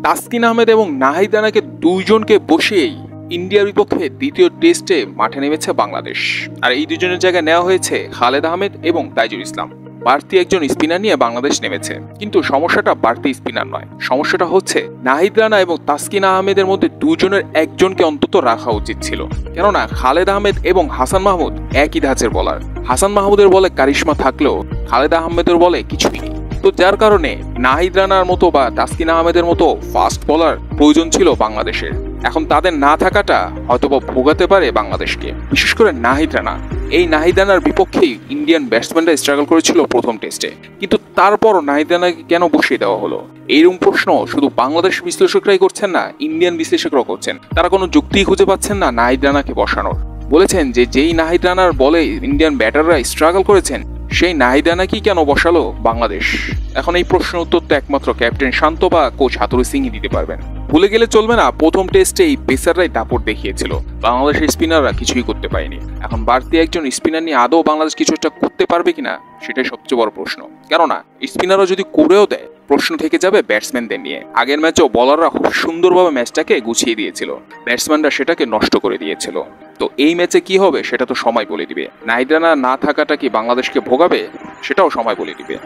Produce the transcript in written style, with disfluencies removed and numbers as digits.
তাসকিন আহমেদ এবং নাহিদ রানাকে দুইজনকে বসিয়েই ইন্ডিয়ার বিপক্ষে দ্বিতীয় টেস্টে মাঠে নেমেছে বাংলাদেশ। আর এই দুজনের জায়গায় নেওয়া হয়েছে খালেদ আহমেদ এবং তাইজুল ইসলাম। বাড়তি একজন স্পিনার নিয়ে বাংলাদেশ নেমেছে, কিন্তু সমস্যাটা বাড়তি স্পিনার নয়, সমস্যাটা হচ্ছে নাহিদ রানা এবং তাসকিন আহমেদের মধ্যে দুজনের একজনকে অন্তত রাখা উচিত ছিল। কেননা খালেদ আহমেদ এবং হাসান মাহমুদ একই ধাঁচের বলার। হাসান মাহমুদের বলে কারিশমা থাকলেও খালেদ আহমেদের বলে কিছুই নেই। তো যার কারণে নাহিদ রানার মতো বা তাসকিন আহমেদের মতো ফাস্ট বলার প্রয়োজন ছিল বাংলাদেশের। এখন তাদের না থাকাটা হয়তোবা ভোগাতে পারে বাংলাদেশকে, বিশেষ করে নাহিদ রানা। এই নাহিদ রানার বিপক্ষেই ইন্ডিয়ান ব্যাটসম্যানরা স্ট্রাগল করেছিল প্রথম টেস্টে, কিন্তু তারপরও নাহিদ রানাকে কেন বসিয়ে দেওয়া হলো? এইরকম প্রশ্ন শুধু বাংলাদেশ বিশ্লেষকরাই করছেন না, ইন্ডিয়ান বিশ্লেষকরাও করছেন। তারা কোনো যুক্তি খুঁজে পাচ্ছেন না নাহিদ রানাকে বসানোর। বলেছেন যে যেই নাহিদ রানার বলে ইন্ডিয়ান ব্যাটাররা স্ট্রাগল করেছেন, সেই নাহিদ রানাকেই কেন বসালো বাংলাদেশ? এখন এই প্রশ্নের উত্তর তো একমাত্র ক্যাপ্টেন শান্ত বা কোচ হাতুড়ি সিংই দিতে পারবেন। ভুলে গেলে চলবে না, প্রথম টেস্টে এই পেসাররাই দাপট দেখিয়েছিল, বাংলাদেশের স্পিনাররা কিছুই করতে পারেনি। এখন বাড়তি একজন স্পিনার নিয়ে আদৌ বাংলাদেশ কিছু একটা করতে পারবে কিনা, সেটাই সবচেয়ে বড় প্রশ্ন। কেননা স্পিনাররা যদি করেও দেয়, প্রশ্ন থেকে যাবে ব্যাটসম্যানদের নিয়ে। আগের ম্যাচেও বলাররা খুব সুন্দরভাবে ম্যাচটাকে গুছিয়ে দিয়েছিল, ব্যাটসম্যানরা সেটাকে নষ্ট করে দিয়েছিল। তো এই ম্যাচে কি হবে সেটা তো সময় বলে দিবে। নাহিদ রানা না থাকাটা কি বাংলাদেশকে ভোগাবে, সেটাও সময় বলে দিবে।